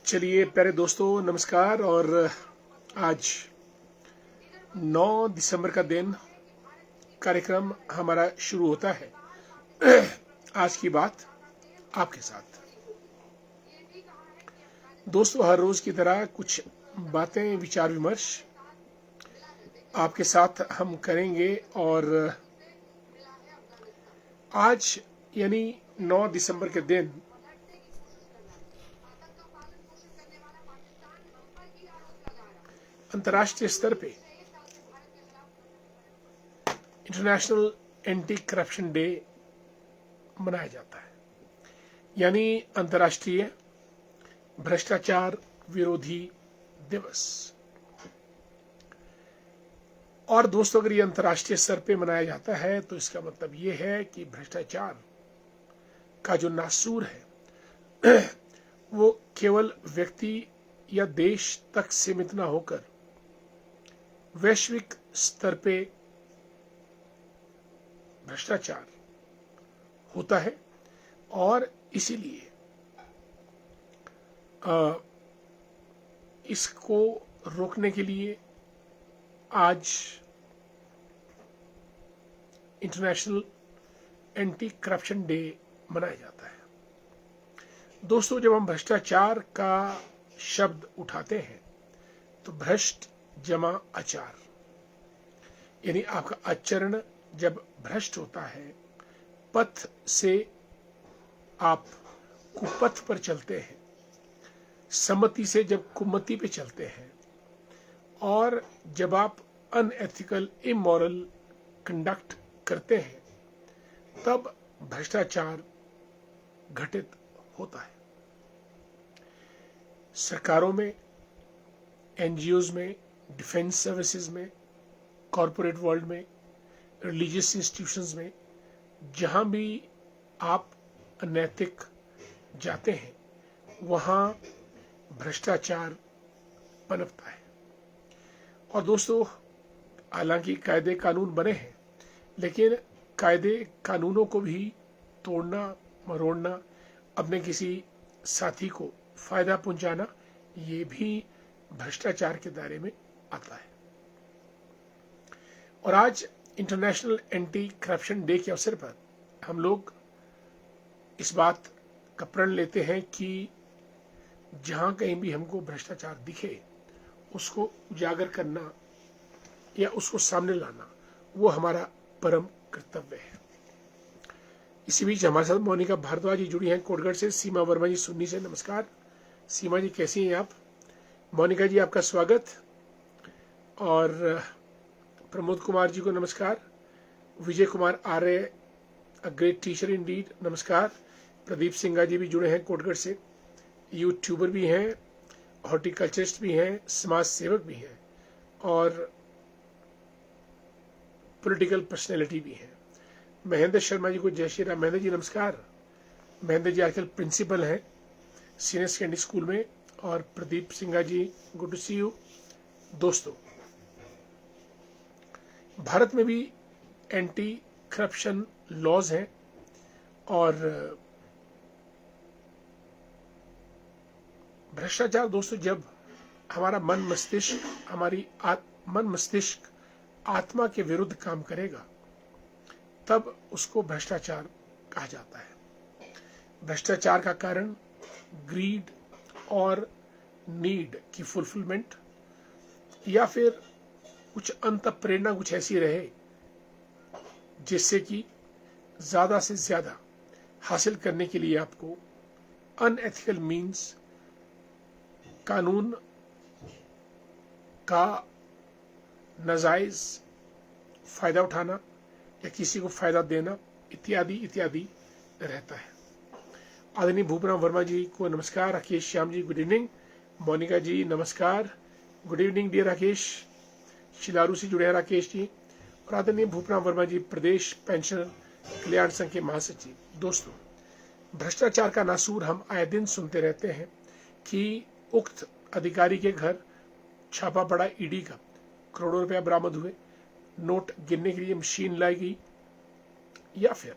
चलिए प्यारे दोस्तों, नमस्कार। और आज 9 दिसंबर का दिन कार्यक्रम हमारा शुरू होता है। आज की बात आपके साथ दोस्तों, हर रोज की तरह कुछ बातें, विचार विमर्श आपके साथ हम करेंगे। और आज यानी 9 दिसंबर के दिन अंतर्राष्ट्रीय स्तर पे इंटरनेशनल एंटी करप्शन डे मनाया जाता है, यानी अंतर्राष्ट्रीय भ्रष्टाचार विरोधी दिवस। और दोस्तों, अगर ये अंतर्राष्ट्रीय स्तर पे मनाया जाता है तो इसका मतलब ये है कि भ्रष्टाचार का जो नासूर है वो केवल व्यक्ति या देश तक सीमित ना होकर वैश्विक स्तर पे भ्रष्टाचार होता है। और इसीलिए इसको रोकने के लिए आज इंटरनेशनल एंटी करप्शन डे मनाया जाता है। दोस्तों, जब हम भ्रष्टाचार का शब्द उठाते हैं तो भ्रष्ट जमा आचार, यानी आपका आचरण जब भ्रष्ट होता है, पथ से आप कुपथ पर चलते हैं, सम्मति से जब कुमति पे चलते हैं, और जब आप अनएथिकल इमोरल कंडक्ट करते हैं, तब भ्रष्टाचार घटित होता है। सरकारों में, एनजीओज में, डिफेंस सर्विसेज में, कॉरपोरेट वर्ल्ड में, रिलीजियस इंस्टीट्यूशंस में, जहां भी आप अनैतिक जाते हैं वहां भ्रष्टाचार पनपता है। और दोस्तों, हालांकि कायदे कानून बने हैं, लेकिन कायदे कानूनों को भी तोड़ना, मरोड़ना, अपने किसी साथी को फायदा पहुंचाना, ये भी भ्रष्टाचार के दायरे में आता है। और आज इंटरनेशनल एंटी करप्शन डे के अवसर पर हम लोग इस बात का प्रण लेते हैं कि जहां कहीं भी हमको भ्रष्टाचार दिखे उसको उजागर करना या उसको सामने लाना, वो हमारा परम कर्तव्य है। इसी बीच हमारे साथ मोनिका भारद्वाज जी जुड़ी हैं कोटगढ़ से, सीमा वर्मा जी सुन्नी से। नमस्कार सीमा जी, कैसी हैं आप? मोनिका जी, आपका स्वागत। और प्रमोद कुमार जी को नमस्कार। Vijay Kumar Arya, a great teacher indeed डीड, नमस्कार। प्रदीप सिंघा जी भी जुड़े हैं कोटगढ़ से, यूट्यूबर भी हैं, हॉर्टिकल्चरिस्ट भी हैं, समाज सेवक भी हैं और पॉलिटिकल पर्सनैलिटी भी हैं। महेंद्र शर्मा जी को जय श्री राम। महेंद्र जी नमस्कार। महेंद्र जी आजकल प्रिंसिपल हैं सीनियर सेकेंडरी स्कूल में। और प्रदीप सिंघा जी, गुड टू सी यू। दोस्तों, भारत में भी एंटी करप्शन लॉज हैं और भ्रष्टाचार दोस्तों, जब हमारा मन मस्तिष्क आत्मा के विरुद्ध काम करेगा तब उसको भ्रष्टाचार कहा जाता है। भ्रष्टाचार का कारण ग्रीड और नीड की फुलफिलमेंट, या फिर कुछ अंत प्रेरणा कुछ ऐसी रहे जिससे कि ज्यादा से ज्यादा हासिल करने के लिए आपको अनएथिकल मीन्स, कानून का नाजायज फायदा उठाना या किसी को फायदा देना इत्यादि इत्यादि रहता है। आदरणीय भूपराम वर्मा जी को नमस्कार। Rakesh Shyam ji good evening. मोनिका जी नमस्कार, good evening dear Rakesh. Shilaru से जुड़े हैं राकेश जी। और आदरणीय भूपराम वर्मा जी, प्रदेश पेंशन कल्याण संघ के महासचिव। दोस्तों, भ्रष्टाचार का नासूर हम आए दिन सुनते रहते हैं कि उक्त अधिकारी के घर छापा पड़ा ईडी का, करोड़ों रुपया बरामद हुए, नोट गिनने के लिए मशीन लाई गई, या फिर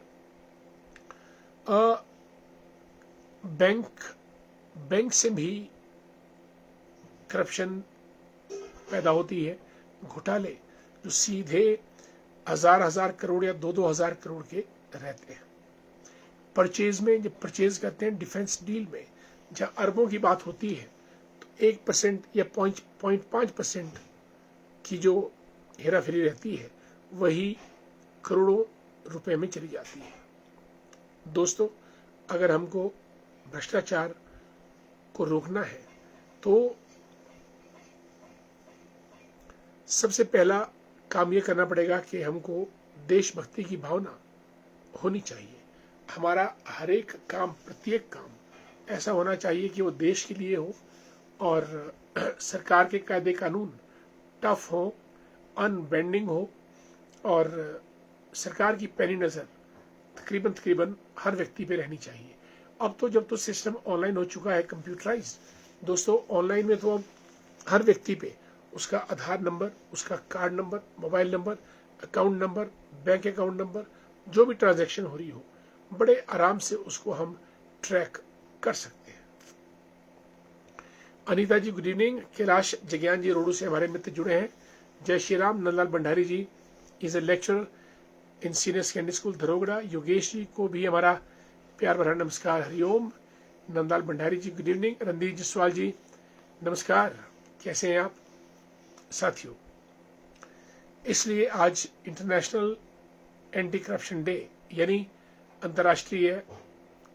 बैंक से भी करप्शन पैदा होती है, घोटाले जो सीधे हजार हजार करोड़ या 2-2 हजार करोड़ के रहते हैं। परचेज में जब परचेज करते हैं डिफेंस डील में, जहाँ अरबों की बात होती है, तो 1% या 0.5% की जो हेराफेरी रहती है वही करोड़ों रुपए में चली जाती है। दोस्तों, अगर हमको भ्रष्टाचार को रोकना है तो सबसे पहला काम ये करना पड़ेगा कि हमको देशभक्ति की भावना होनी चाहिए। हमारा हर एक काम, प्रत्येक काम ऐसा होना चाहिए कि वो देश के लिए हो और सरकार के कायदे कानून टफ हो, अनबेंडिंग हो और सरकार की पैनी नज़र तकरीबन हर व्यक्ति पे रहनी चाहिए। अब तो जब तो सिस्टम ऑनलाइन हो चुका है, कंप्यूटराइज, दोस्तों ऑनलाइन में तो अब हर व्यक्ति पे उसका आधार नंबर, उसका card number, mobile number, account number, bank account number, जो भी ट्रांजैक्शन हो रही हो, बड़े आराम से उसको हम ट्रैक कर सकते हैं। Anita ji good evening. कैलाश जगयान जी रोडू से हमारे मित्र जुड़े हैं। जय Shri Ram. Nandlal Bhandari ji is a lecturer in senior secondary school Dharogra. Yogesh ji को भी हमारा प्यार भरा नमस्कार, हरिओम। Nandlal Bhandari ji good evening. रणदीप जसवाल जी नमस्कार, कैसे हैं आप साथियों। इसलिए आज इंटरनेशनल एंटी करप्शन डे यानी अंतर्राष्ट्रीय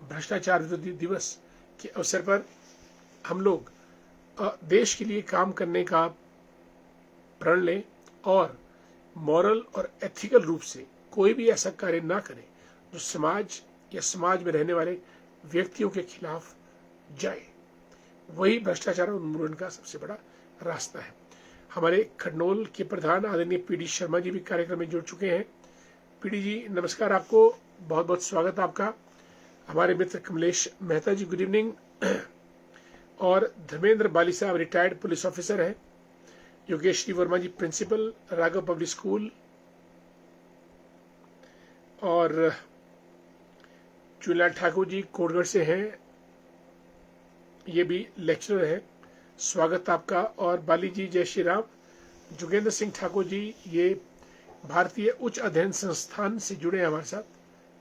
भ्रष्टाचार विरोधी दिवस के अवसर पर हम लोग देश के लिए काम करने का प्रण लें और मॉरल और एथिकल रूप से कोई भी ऐसा कार्य ना करे जो समाज या समाज में रहने वाले व्यक्तियों के खिलाफ जाए। वही भ्रष्टाचार उन्मूलन का सबसे बड़ा रास्ता है। हमारे खडनोल के प्रधान आदरणीय पीडी शर्मा जी भी कार्यक्रम में जुड़ चुके हैं। पीडी जी नमस्कार, आपको बहुत बहुत स्वागत आपका। हमारे मित्र कमलेश मेहता जी गुड इवनिंग। और धर्मेंद्र बाली साहब रिटायर्ड पुलिस ऑफिसर हैं। योगेश श्री वर्मा जी प्रिंसिपल राघव पब्लिक स्कूल और चूला ठाकुर जी कोटगढ़ से हैं, ये भी लेक्चरर हैं, स्वागत आपका। और बाली जी जय श्री राम। जोगेंद्र सिंह ठाकुर जी ये भारतीय उच्च अध्ययन संस्थान से जुड़े हैं हमारे साथ,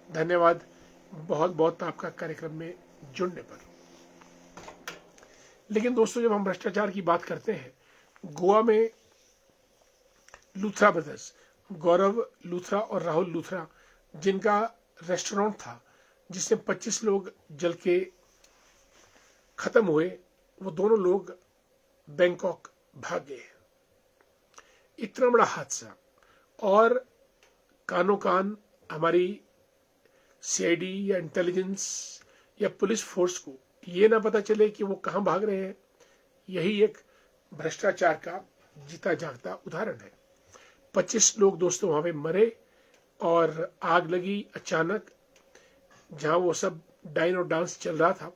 धन्यवाद बहुत बहुत आपका कार्यक्रम में जुड़ने पर। लेकिन दोस्तों, जब हम भ्रष्टाचार की बात करते हैं, गोवा में लूथरा ब्रदर्स, गौरव लूथरा और राहुल लूथरा, जिनका रेस्टोरेंट था जिसमें 25 लोग जल के खत्म हुए, वो दोनों लोग बैंकॉक भाग गए। इतना बड़ा हादसा, और कानो कान हमारी सीआईडी या इंटेलिजेंस या पुलिस फोर्स को ये ना पता चले कि वो कहां भाग रहे हैं। यही एक भ्रष्टाचार का जीता जागता उदाहरण है। 25 लोग दोस्तों वहां पे मरे और आग लगी अचानक, जहां वो सब डाइन और डांस चल रहा था,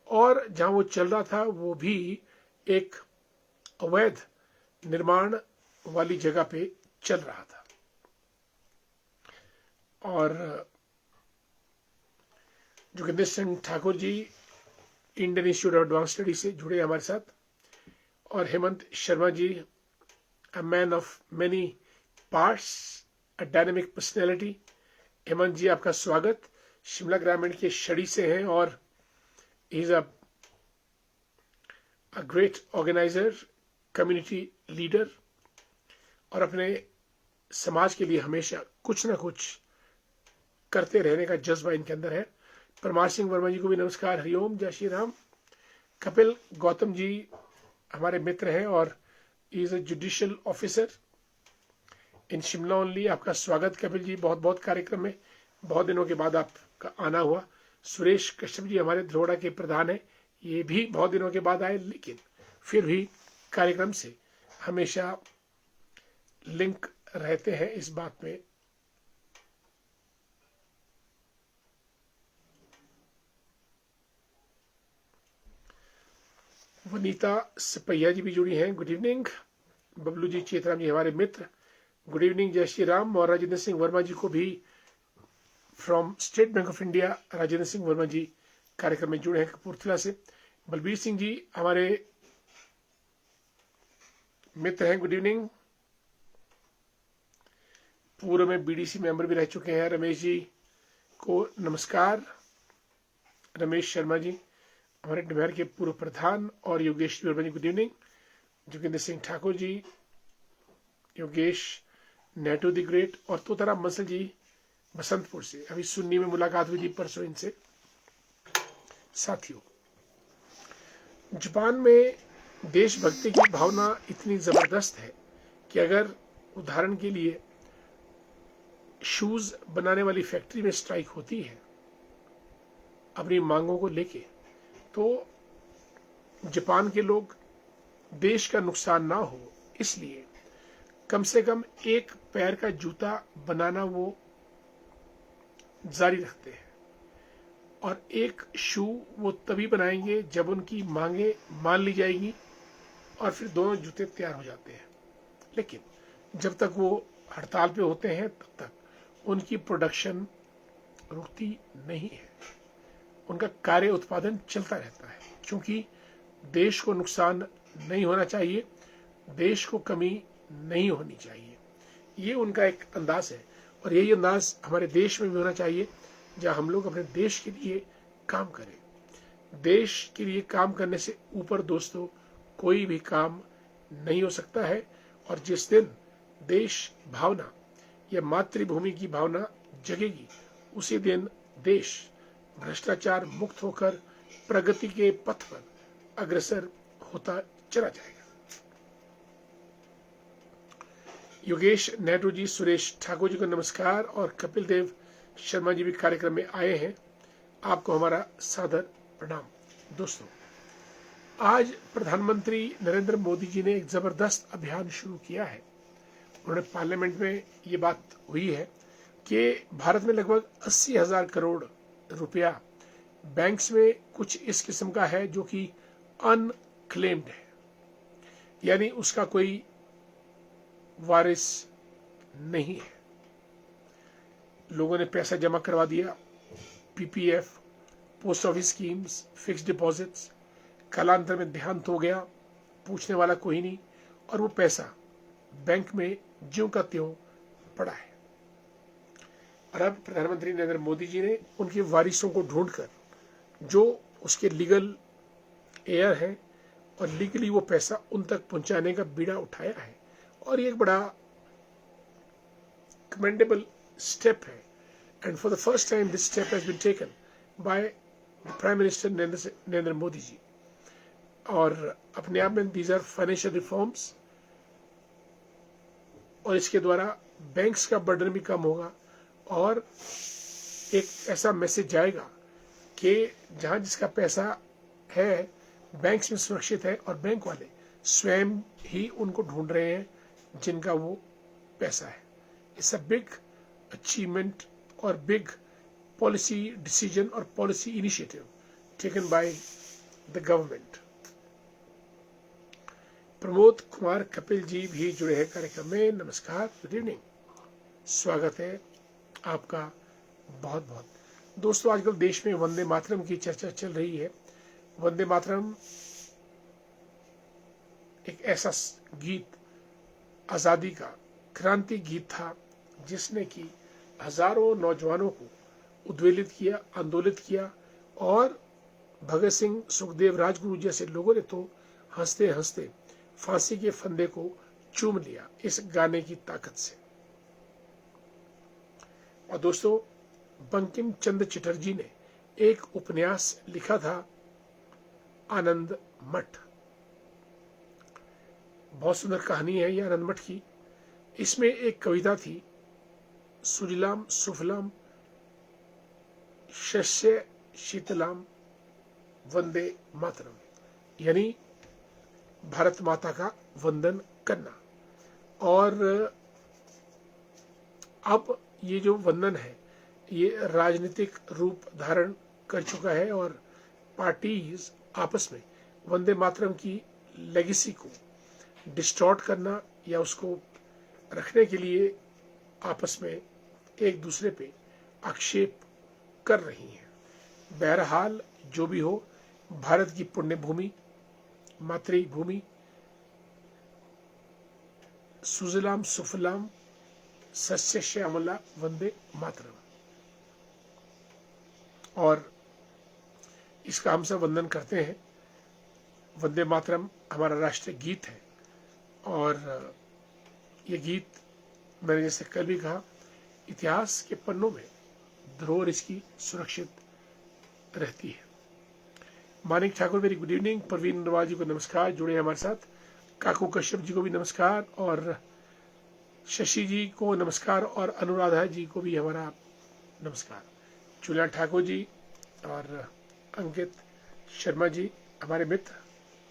और जहां वो चल रहा था वो भी एक अवैध निर्माण वाली जगह पे चल रहा था। और Joginder Singh Thakur ji Indian institute of advance study से जुड़े हमारे साथ, और Hemant Sharma ji a man of many parts, a dynamic personality. Hemant ji आपका स्वागत। शिमला ग्रामीण के शड़ी से हैं और is a great organiser, community leader, और अपने समाज के लिए हमेशा कुछ ना कुछ करते रहने का जज्बा इनके अंदर है। परमार सिंह वर्मा जी को भी नमस्कार, हरिओम, जय श्री राम। कपिल गौतम जी हमारे मित्र हैं और is a judicial officer in Shimla only. आपका स्वागत कपिल जी, बहुत बहुत कार्यक्रम में, बहुत दिनों के बाद आपका आना हुआ। सुरेश कश्यप जी हमारे धरोड़ा के प्रधान हैं, ये भी बहुत दिनों के बाद आए, लेकिन फिर भी कार्यक्रम से हमेशा लिंक रहते हैं इस बात में। वनीता सपैया जी भी जुड़ी हैं, गुड इवनिंग। बबलू जी चेतराम जी हमारे मित्र, गुड इवनिंग, जय श्री राम। और राजेंद्र सिंह वर्मा जी को भी from state bank of India, Rajendra Singh Verma ji कार्यक्रम में जुड़े हैं कपूरथला से। बलबीर सिंह जी हमारे मित्र हैं, गुड इवनिंग। पूर्व में बीडीसी मेंबर भी रह चुके हैं रमेश जी को नमस्कार। रमेश शर्मा जी हमारे डमैर के पूर्व प्रधान, और Yogesh Verma ji good evening. Joginder Singh Thakur ji, Yogesh Netu the great, और तोताराम बंसल जी बसंतपुर से। अभी सुन्नी में मुलाकात हुई थी परसों इनसे। साथियों, जापान में देशभक्ति की भावना इतनी जबरदस्त है कि अगर उदाहरण के लिए शूज बनाने वाली फैक्ट्री में स्ट्राइक होती है अपनी मांगों को लेके, तो जापान के लोग देश का नुकसान ना हो इसलिए कम से कम एक पैर का जूता बनाना वो जारी रखते हैं, और एक शू वो तभी बनाएंगे जब उनकी मांगे मान ली जाएगी, और फिर दोनों जूते तैयार हो जाते हैं। लेकिन जब तक वो हड़ताल पे होते हैं तब तक उनकी प्रोडक्शन रुकती नहीं है, उनका कार्य उत्पादन चलता रहता है, क्योंकि देश को नुकसान नहीं होना चाहिए, देश को कमी नहीं होनी चाहिए। ये उनका एक अंदाज है, और यही अंदाज हमारे देश में भी होना चाहिए, जहां हम लोग अपने देश के लिए काम करें। देश के लिए काम करने से ऊपर दोस्तों कोई भी काम नहीं हो सकता है, और जिस दिन देश भावना या मातृभूमि की भावना जगेगी उसी दिन देश भ्रष्टाचार मुक्त होकर प्रगति के पथ पर अग्रसर होता चला जाएगा। योगेश नेहरू जी, सुरेश ठाकुर जी को नमस्कार, और कपिल देव शर्मा जी भी कार्यक्रम में आए हैं, आपको हमारा सादर प्रणाम। दोस्तों, आज प्रधानमंत्री नरेंद्र मोदी जी ने एक जबरदस्त अभियान शुरू किया है। उन्होंने पार्लियामेंट में ये बात हुई है कि भारत में लगभग 80,000 करोड़ रुपया बैंक्स में कुछ इस किस्म का है जो कि अनक्लेम्ड है, यानी उसका कोई वारिस नहीं है। लोगों ने पैसा जमा करवा दिया, PPF, post office schemes, fixed deposits, कालांतर में देहांत हो गया, पूछने वाला कोई नहीं, और वो पैसा बैंक में ज्यों का त्यों पड़ा है। और अब प्रधानमंत्री नरेंद्र मोदी जी ने उनके वारिसों को ढूंढकर जो उसके लीगल एयर है और लीगली वो पैसा उन तक पहुंचाने का बीड़ा उठाया है, और ये एक बड़ा कमेंडेबल स्टेप है। And for the first time this step has been taken by the prime minister Narendra Modi ji. और अपने आप में दीज आर फाइनेंशियल रिफॉर्म्स, और इसके द्वारा बैंक्स का बर्डन भी कम होगा, और एक ऐसा मैसेज जाएगा कि जहां जिसका पैसा है बैंक्स में सुरक्षित है, और बैंक वाले स्वयं ही उनको ढूंढ रहे हैं जिनका वो पैसा है। इट्स अ बिग अचीवमेंट और बिग पॉलिसी डिसीजन और policy initiative taken by the government. Pramod Kumar Kapil ji भी जुड़े हैं कार्यक्रम में। नमस्कार, गुड इवनिंग, स्वागत है आपका बहुत बहुत। दोस्तों, आजकल देश में वंदे मातरम की चर्चा चल रही है। वंदे मातरम एक ऐसा गीत, आजादी का क्रांति गीत था, जिसने कि हजारों नौजवानों को उद्वेलित किया, आंदोलित किया, और भगत सिंह, सुखदेव, राजगुरु जैसे लोगों ने तो हंसते हंसते फांसी के फंदे को चूम लिया इस गाने की ताकत से। और दोस्तों, बंकिम चंद्र चटर्जी ने एक उपन्यास लिखा था, आनंद मठ। बहुत सुंदर कहानी है ये आनंद मठ की। इसमें एक कविता थी, सुजलाम सुफलाम शस्य शीतलाम वंदे मातरम, यानी भारत माता का वंदन करना। और अब ये जो वंदन है ये राजनीतिक रूप धारण कर चुका है, और पार्टीज आपस में वंदे मातरम की लेगेसी को डिस्टॉर्ट करना या उसको रखने के लिए आपस में एक दूसरे पे आक्षेप कर रही हैं। बहरहाल जो भी हो, भारत की पुण्य भूमि, मातृभूमि सुजलाम सुफलाम सस्य श्यामला वंदे मातरम। और इसका हम सब वंदन करते हैं। वंदे मातरम हमारा राष्ट्रीय गीत है और ये गीत मैंने जैसे कल भी कहा, इतिहास के पन्नों में धरोहर इसकी सुरक्षित रहती है। Manik Thakur very good evening. Parveen Nawaz ji को नमस्कार, जुड़े हैं हमारे साथ। काकू कश्यप जी को भी नमस्कार और शशि जी को नमस्कार और अनुराधा जी को भी हमारा नमस्कार। चुला ठाकुर जी और अंकित शर्मा जी हमारे मित्र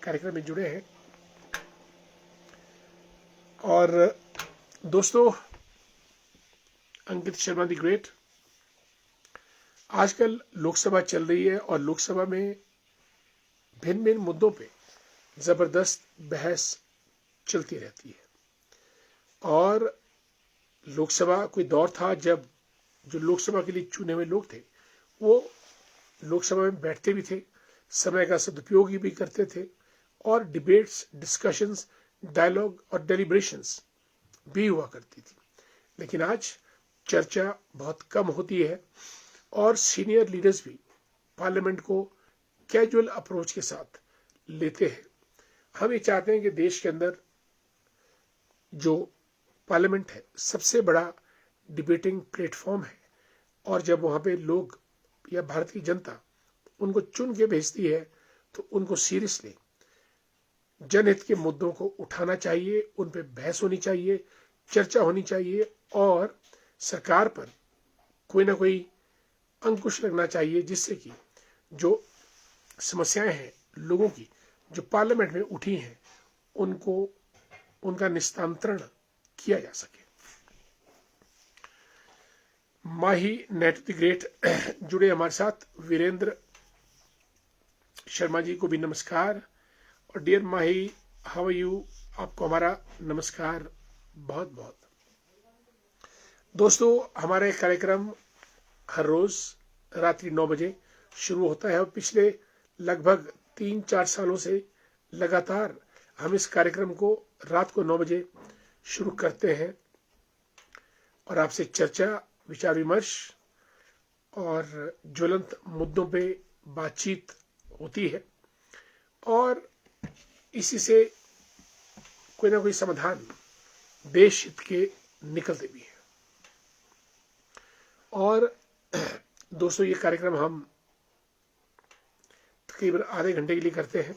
कार्यक्रम में जुड़े हैं। और दोस्तों, अंकित शर्मा दी ग्रेट, आजकल लोकसभा चल रही है और लोकसभा में भिन्न भिन्न मुद्दों पे जबरदस्त बहस चलती रहती है। और लोकसभा कोई दौर था जब जो लोकसभा के लिए चुने हुए लोग थे वो लोकसभा में बैठते भी थे, समय का सदुपयोग भी करते थे और डिबेट्स, डिस्कशंस, डायलॉग और डेलिब्रेशंस भी हुआ करती थी। लेकिन आज चर्चा बहुत कम होती है और सीनियर लीडर्स भी पार्लियामेंट को कैजुअल अप्रोच के साथ लेते हैं। हम ये चाहते हैं कि देश के अंदर जो पार्लियामेंट है सबसे बड़ा डिबेटिंग प्लेटफॉर्म है और जब वहाँ पे लोग या भारत की जनता उनको चुन के भेजती है तो उनको सीरियसली जनहित के मुद्दों को उठाना चाहिए, उन पे बहस होनी चाहिए, चर्चा होनी चाहिए और सरकार पर कोई ना कोई अंकुश लगना चाहिए जिससे कि जो समस्याएं हैं लोगों की जो पार्लियामेंट में उठी हैं उनको उनका निस्तांतरण किया जा सके। माही नेट द ग्रेट जुड़े हमारे साथ। वीरेंद्र शर्मा जी को भी नमस्कार और dear Mahi, how are you, आपको हमारा नमस्कार बहुत बहुत। दोस्तों, हमारे कार्यक्रम हर रोज रात्रि 9 बजे शुरू होता है और पिछले लगभग 3-4 सालों से लगातार हम इस कार्यक्रम को रात को 9 बजे शुरू करते हैं और आपसे चर्चा, विचार विमर्श और ज्वलंत मुद्दों पे बातचीत होती है और इसी से कोई ना कोई समाधान देश हित के निकलते भी हैं। और दोस्तों, ये कार्यक्रम हम तकरीबन आधे घंटे के लिए करते हैं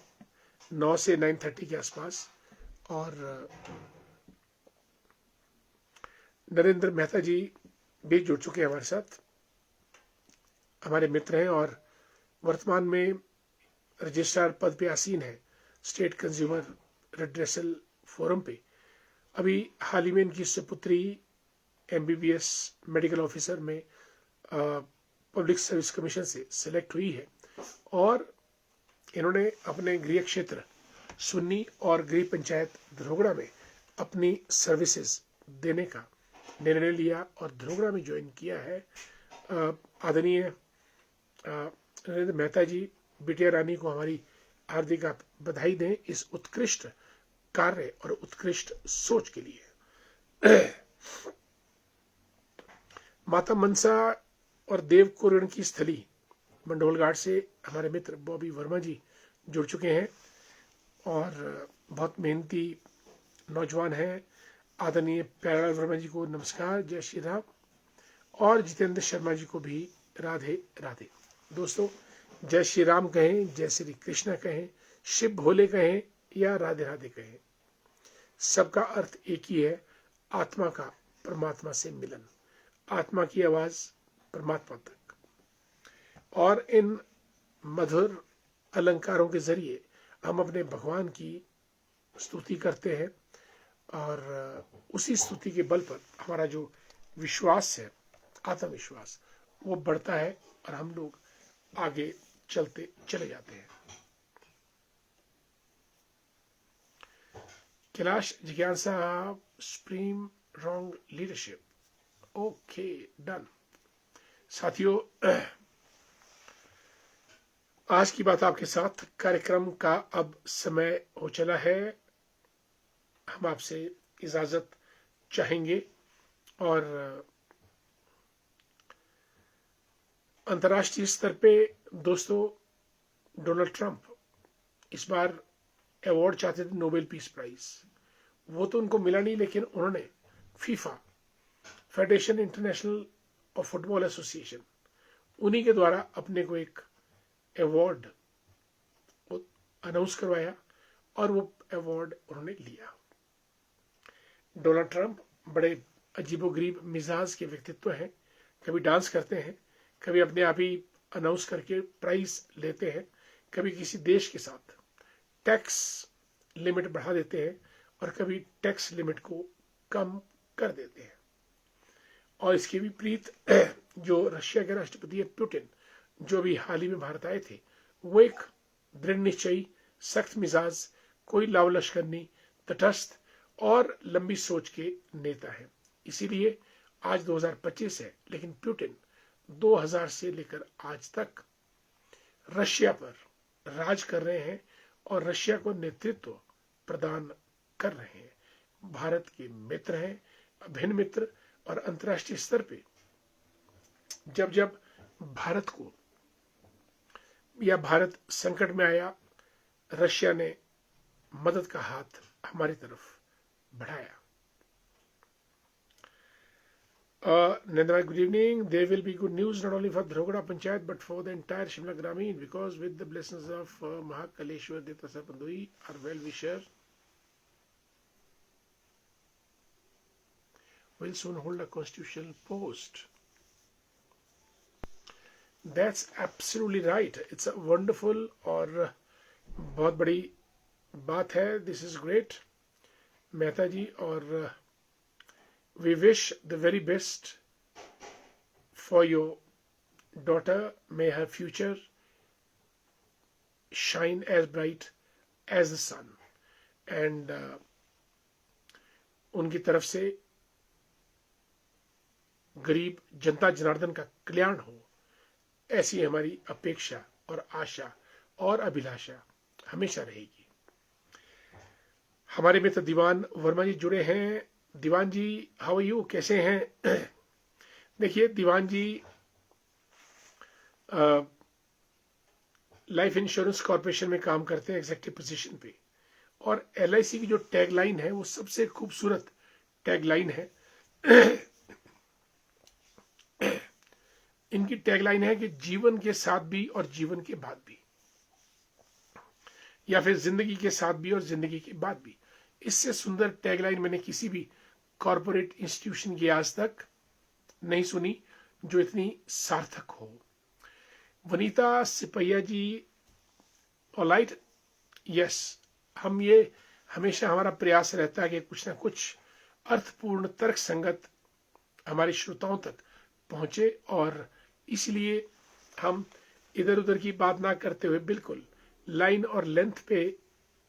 9 से 9:30 के आसपास। और नरेंद्र मेहता जी भी जुड़ चुके हैं हमारे साथ, हमारे मित्र हैं और वर्तमान में रजिस्ट्रार पद पे आसीन है स्टेट कंज्यूमर रेड्रेसल फोरम पे। अभी हाल ही में इनकी सुपुत्री MBBS मेडिकल ऑफिसर में पब्लिक सर्विस कमीशन से सिलेक्ट हुई है और इन्होंने अपने गृह क्षेत्र सुन्नी और गृह पंचायत धरोगड़ा में अपनी सर्विसेज देने का निर्णय लिया और धरोगड़ा में ज्वाइन किया है। आदरणीय नरेंद्र मेहता जी, बिटिया रानी को हमारी हार्दिक आप बधाई दें इस उत्कृष्ट कार्य और उत्कृष्ट सोच के लिए। माता मनसा और देव कुरण की स्थली मंडोलघाट से हमारे मित्र बॉबी वर्मा जी जुड़ चुके हैं और बहुत मेहनती नौजवान हैं। आदरणीय प्यारेलाल वर्मा जी को नमस्कार, जय श्री राम। और जितेंद्र शर्मा जी को भी राधे राधे। दोस्तों, जय श्री राम कहें, जय श्री कृष्णा कहें, शिव भोले कहें या राधे राधे कहें, सबका अर्थ एक ही है, आत्मा का परमात्मा से मिलन, आत्मा की आवाज परमात्मा तक। और इन मधुर अलंकारों के जरिए हम अपने भगवान की स्तुति करते हैं और उसी स्तुति के बल पर हमारा जो विश्वास है, आत्मविश्वास, वो बढ़ता है और हम लोग आगे चलते चले जाते हैं। कैलाश जिज्ञासा, supreme wrong leadership, okay done. साथियों, आज की बात आपके साथ कार्यक्रम का अब समय हो चला है। हम आपसे इजाजत चाहेंगे। और अंतर्राष्ट्रीय स्तर पे दोस्तों, डोनाल्ड ट्रंप इस बार अवार्ड चाहते थे, नोबेल पीस प्राइज। वो तो उनको मिला नहीं, लेकिन उन्होंने FIFA, federation international of football association, उन्हीं के द्वारा अपने को एक अवार्ड अनाउंस करवाया और वो अवार्ड उन्होंने लिया। डोनाल्ड ट्रंप बड़े अजीबोगरीब मिजाज के व्यक्तित्व हैं। कभी डांस करते हैं, कभी अपने आप ही अनाउंस करके प्राइज लेते हैं, कभी किसी देश के साथ टैक्स लिमिट बढ़ा देते हैं और कभी टैक्स लिमिट को कम कर देते हैं। और इसके विपरीत जो रशिया के राष्ट्रपति है पुतिन, जो भी हाल ही में भारत आए थे, वो एक दृढ़ निश्चयी, सख्त मिजाज, कोई लाव लश्कर नहीं, तटस्थ और लंबी सोच के नेता है। इसीलिए आज 2025 है, लेकिन पुतिन 2000 से लेकर आज तक रशिया पर राज कर रहे हैं और रशिया को नेतृत्व प्रदान कर रहे हैं। भारत के मित्र हैं, अभिन्न मित्र। और अंतर्राष्ट्रीय स्तर पे जब जब भारत को या भारत संकट में आया, रशिया ने मदद का हाथ हमारी तरफ बढ़ाया। Nandra, good evening. There will be good news not only for Dhrogada Panchayat but for the entire Shimla Gramin, because with the blessings of Mahakaleshwar Detasar Pandui, our well-wisher, will soon hold a constitutional post. That's absolutely right. It's a wonderful और बहुत बड़ी बात है. This is great, Mehta जी. और we wish the very best for your daughter. May her future shine as bright as the sun. And उनकी तरफ से गरीब जनता जनार्दन का कल्याण हो, ऐसी हमारी अपेक्षा और आशा और अभिलाषा हमेशा रहेगी। हमारे मित्र दीवान वर्मा जी जुड़े हैं। दीवान जी, हाउ आर यू, कैसे हैं? देखिए दीवान जी लाइफ इंश्योरेंस कॉर्पोरेशन में काम करते हैं एग्जीक्यूटिव पोजीशन पे, और LIC की जो टैगलाइन है वो सबसे खूबसूरत टैगलाइन है। इनकी टैगलाइन है कि जीवन के साथ भी और जीवन के बाद भी, या फिर जिंदगी के साथ भी और जिंदगी के बाद भी। इससे सुंदर टैगलाइन मैंने किसी भी कॉर्पोरेट इंस्टीट्यूशन की आज तक नहीं सुनी जो इतनी सार्थक हो। वनीता सिपैया जी, ऑलराइट, यस, हम ये हमेशा हमारा प्रयास रहता है कि कुछ ना कुछ अर्थपूर्ण तर्क संगत हमारे श्रोताओं तक पहुंचे, और इसलिए हम इधर उधर की बात ना करते हुए बिल्कुल लाइन और लेंथ पे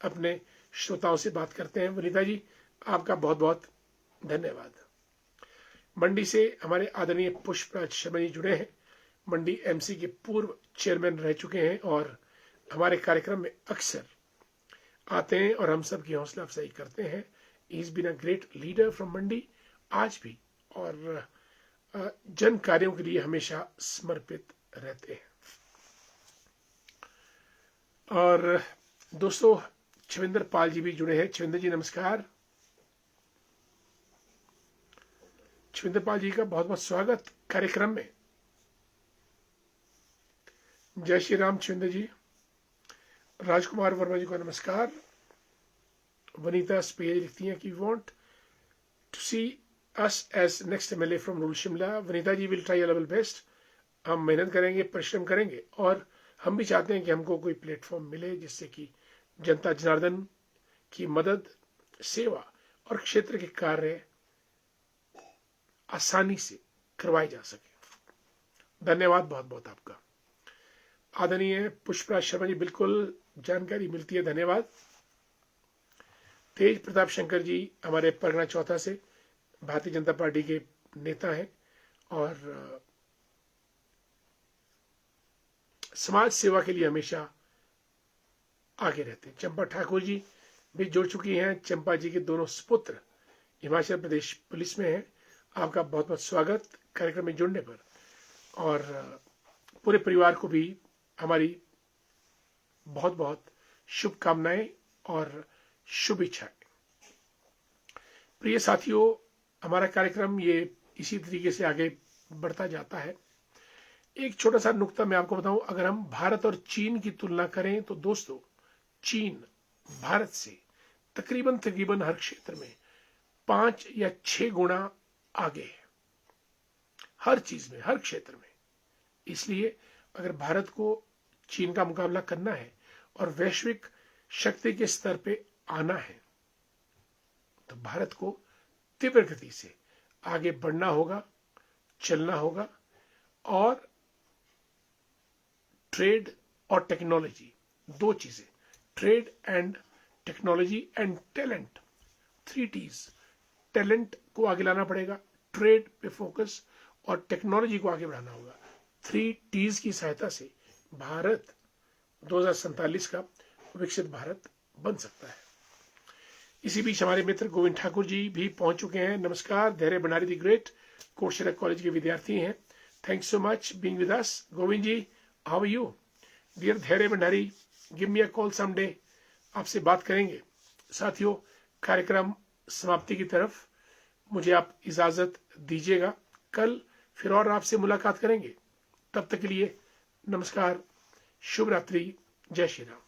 अपने श्रोताओं से बात करते हैं। वनीता जी, आपका बहुत बहुत धन्यवाद। मंडी से हमारे आदरणीय पुष्पराज शर्मा जी जुड़े हैं। मंडी MC के पूर्व चेयरमैन रह चुके हैं और हमारे कार्यक्रम में अक्सर आते हैं और हम सब की हौसला अफजाई करते हैं। Is been a great leader from Mandi, आज भी, और जन कार्यों के लिए हमेशा समर्पित रहते हैं। और दोस्तों, छविंदर पाल जी भी जुड़े हैं। छविंदर जी नमस्कार। छविंदर पाल जी का बहुत बहुत स्वागत कार्यक्रम में। जय श्री राम छविंदर जी। राजकुमार वर्मा जी को नमस्कार। वनीता स्पेज लिखती हैं कि want to see us as next MLA from rural Shimla. Vanita ji, will try a level best. हम मेहनत करेंगे, परिश्रम करेंगे, और हम भी चाहते हैं कि हमको कोई प्लेटफॉर्म मिले जिससे कि जनता जनार्दन की मदद, सेवा और क्षेत्र के कार्य आसानी से करवाए जा सके। धन्यवाद बहुत बहुत आपका। आदरणीय पुष्पराज शर्मा जी, बिल्कुल जानकारी मिलती है, धन्यवाद। तेज प्रताप शंकर जी हमारे परगना चौथा से भारतीय जनता पार्टी के नेता हैं और समाज सेवा के लिए हमेशा आगे रहते हैं। चंपा ठाकुर जी भी जुड़ चुकी हैं। चंपा जी के दोनों सुपुत्र हिमाचल प्रदेश पुलिस में हैं। आपका बहुत बहुत स्वागत कार्यक्रम में जुड़ने पर, और पूरे परिवार को भी हमारी बहुत बहुत शुभकामनाएं और शुभ इच्छाएं। प्रिय साथियों, हमारा कार्यक्रम ये इसी तरीके से आगे बढ़ता जाता है। एक छोटा सा नुक्ता मैं आपको बताऊं, अगर हम भारत और चीन की तुलना करें तो दोस्तों, चीन भारत से तकरीबन तकरीबन हर क्षेत्र में 5 या 6 गुना आगे है, हर चीज में, हर क्षेत्र में। इसलिए अगर भारत को चीन का मुकाबला करना है और वैश्विक शक्ति के स्तर पे आना है तो भारत को तीव्र गति से आगे बढ़ना होगा, चलना होगा, और ट्रेड और टेक्नोलॉजी, दो चीजें, trade and technology and talent, 3 T's, talent को आगे लाना पड़ेगा, ट्रेड पे फोकस और टेक्नोलॉजी को आगे बढ़ाना होगा। 3 T's की सहायता से भारत 2047 का विकसित भारत बन सकता है। इसी बीच हमारे मित्र गोविंद ठाकुर जी भी पहुंच चुके हैं। नमस्कार, Dhairya Bhandari the great Kotshera college के विद्यार्थी हैं। Thanks so much being with us. Govind ji, how are you? Dear Dhairya Bhandari, give me a call someday, आपसे बात करेंगे। साथियों, कार्यक्रम समाप्ति की तरफ मुझे आप इजाजत दीजिएगा। कल फिर और आपसे मुलाकात करेंगे। तब तक के लिए नमस्कार, शुभ रात्रि, जय श्री राम।